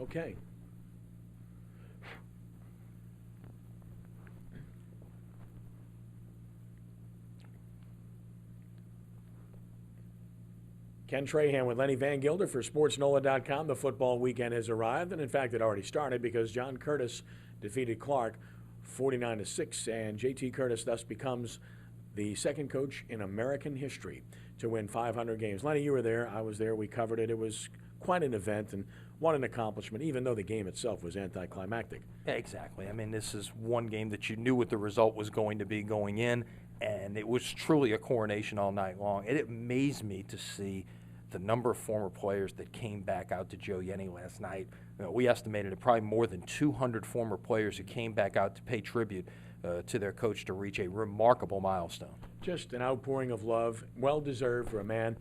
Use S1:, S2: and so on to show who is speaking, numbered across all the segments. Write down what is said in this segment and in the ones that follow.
S1: Okay. Ken Trahan with Lenny Van Gilder for SportsNOLA.com. The football weekend has arrived, and in fact, it already started because John Curtis defeated Clark 49-6, and J.T. Curtis thus becomes the second coach in American history to win 500 games. Lenny, you were there. I was there. We covered it. It was quite an event and what an accomplishment, even though the game itself was anticlimactic.
S2: Yeah, exactly. I mean, this is one game that you knew what the result was going to be going in, and it was truly a coronation all night long. It amazed me to see the number of former players that came back out to Joe Yenny last night. You know, we estimated it probably more than 200 former players who came back out to pay tribute to their coach to reach a remarkable milestone.
S1: Just an outpouring of love, well-deserved for a man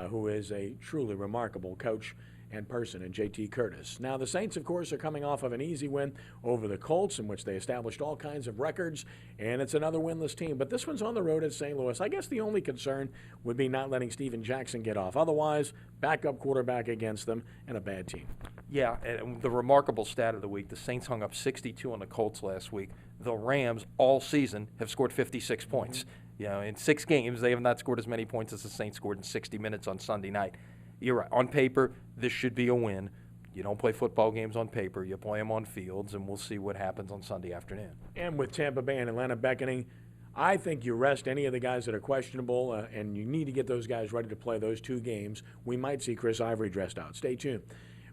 S1: who is a truly remarkable coach and person in J.T. Curtis. Now, the Saints, of course, are coming off of an easy win over the Colts, in which they established all kinds of records, and it's another winless team. But this one's on the road at St. Louis. I guess the only concern would be not letting Steven Jackson get off. Otherwise, backup quarterback against them and a bad team.
S2: Yeah, and the remarkable stat of the week, the Saints hung up 62 on the Colts last week. The Rams all season have scored 56 points. You know, in 6 games, they have not scored as many points as the Saints scored in 60 minutes on Sunday night. You're right. On paper, this should be a win. You don't play football games on paper. You play them on fields, and we'll see what happens on Sunday afternoon.
S1: And with Tampa Bay and Atlanta beckoning, I think you rest any of the guys that are questionable, and you need to get those guys ready to play those 2 games. We might see Chris Ivory dressed out. Stay tuned.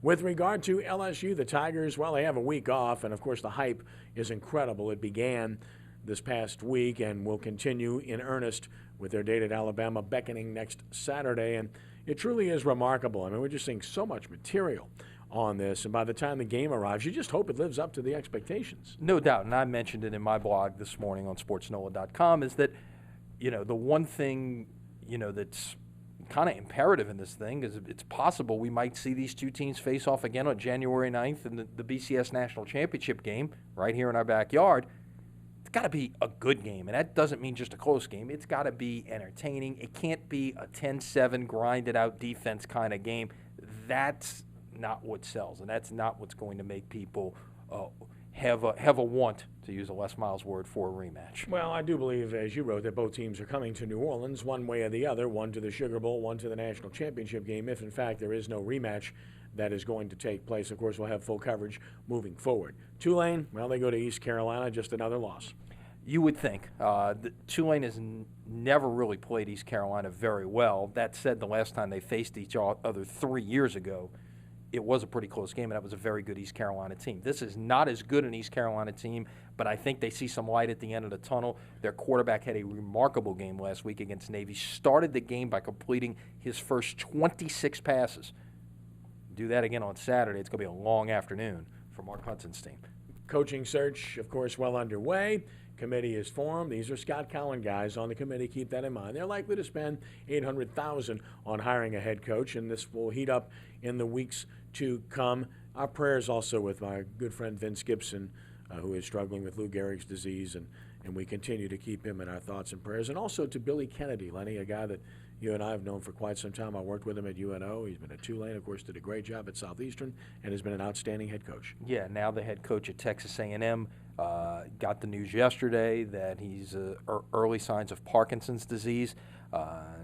S1: With regard to LSU, the Tigers, well, they have a week off, and, of course, the hype is incredible. It began this past week and will continue in earnest with their date at Alabama beckoning next Saturday, and it truly is remarkable. I mean, we're just seeing so much material on this, and by the time the game arrives, you just hope it lives up to the expectations.
S2: No doubt, and I mentioned it in my blog this morning on SportsNOLA.com, is that, you know, the one thing, you know, that's kind of imperative in this thing is it's possible we might see these 2 teams face off again on January 9th in the BCS National Championship game right here in our backyard. It's got to be a good game, and that doesn't mean just a close game. It's got to be entertaining. It can't be a 10-7 grinded-out defense kind of game. That's not what sells, and that's not what's going to make people have a want, to use a Les Miles word, for a rematch.
S1: Well, I do believe, as you wrote, that both teams are coming to New Orleans one way or the other, one to the Sugar Bowl, one to the National Championship game, if in fact there is no rematch that is going to take place. Of course, we'll have full coverage moving forward. Tulane, well, they go to East Carolina, just another loss.
S2: You would think. Tulane has never really played East Carolina very well. That said, the last time they faced each other 3 years ago, it was a pretty close game, and that was a very good East Carolina team. This is not as good an East Carolina team, but I think they see some light at the end of the tunnel. Their quarterback had a remarkable game last week against Navy. Started the game by completing his first 26 passes. Do that again on Saturday. It's going to be a long afternoon for Mark Hudson's team.
S1: Coaching search, of course, well underway. Committee is formed. These are Scott Cowan guys on the committee. Keep that in mind. They're likely to spend $800,000 on hiring a head coach, and this will heat up in the weeks to come. Our prayers also with my good friend Vince Gibson, who is struggling with Lou Gehrig's disease, and we continue to keep him in our thoughts and prayers. And also to Billy Kennedy, Lenny, a guy that you and I have known for quite some time. I worked with him at UNO. He's been at Tulane, of course, did a great job at Southeastern, and has been an outstanding head coach.
S2: Yeah, now the head coach at Texas A&M. Got the news yesterday that he's early signs of Parkinson's disease.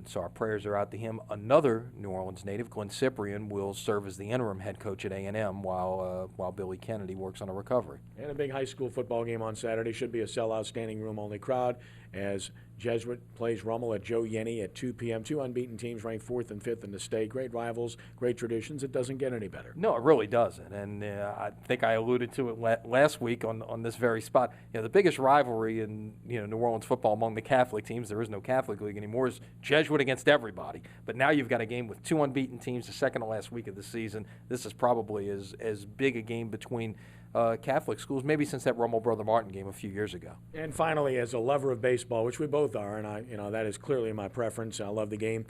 S2: So our prayers are out to him. Another New Orleans native, Glenn Cyprian, will serve as the interim head coach at A&M while Billy Kennedy works on a recovery. And
S1: a big high school football game on Saturday. Should be a sellout, standing room only crowd as Jesuit plays Rummel at Joe Yenny at 2 p.m. 2 unbeaten teams ranked 4th and 5th in the state. Great rivals, great traditions. It doesn't get any better.
S2: No, it really doesn't. And I think I alluded to it last week on this very spot. You know, the biggest rivalry in New Orleans football among the Catholic teams, there is no Catholic league anymore, is Jesuit against everybody. But now you've got a game with 2 unbeaten teams the second to last week of the season. This is probably as big a game between Catholic schools, maybe since that Rummel Brother Martin game a few years ago.
S1: And finally, as a lover of baseball, which we both are, and that is clearly my preference. I love the game.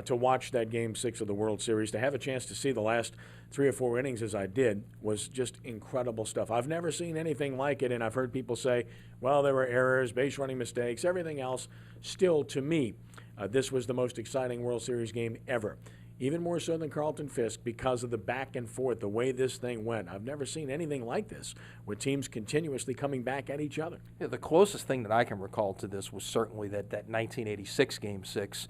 S1: To watch that Game 6 of the World Series, to have a chance to see the last 3 or 4 innings as I did, was just incredible stuff. I've never seen anything like it, and I've heard people say, well, there were errors, base running mistakes, everything else. Still, to me, this was the most exciting World Series game ever. even more so than Carlton Fisk because of the back and forth, the way this thing went. I've never seen anything like this, with teams continuously coming back at each other.
S2: Yeah, the closest thing that I can recall to this was certainly that 1986 Game 6,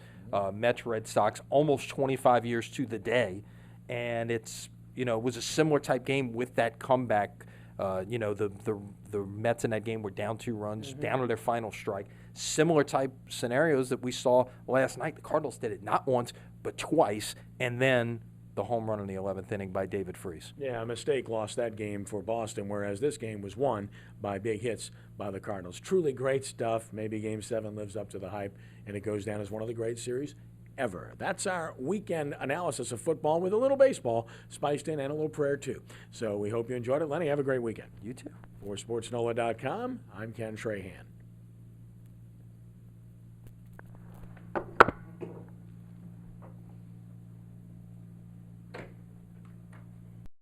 S2: Mets Red Sox, almost 25 years to the day, and it was a similar type game with that comeback. The Mets in that game were down 2 runs, down to their final strike. Similar type scenarios that we saw last night. The Cardinals did it not once, but twice, and then the home run in the 11th inning by David Freese.
S1: Yeah, a mistake lost that game for Boston, whereas this game was won by big hits by the Cardinals. Truly great stuff. Maybe Game 7 lives up to the hype, and it goes down as one of the great series ever. That's our weekend analysis of football with a little baseball spiced in and a little prayer, too. So we hope you enjoyed it. Lenny, have a great weekend.
S2: You too.
S1: For SportsNOLA.com, I'm Ken Trahan.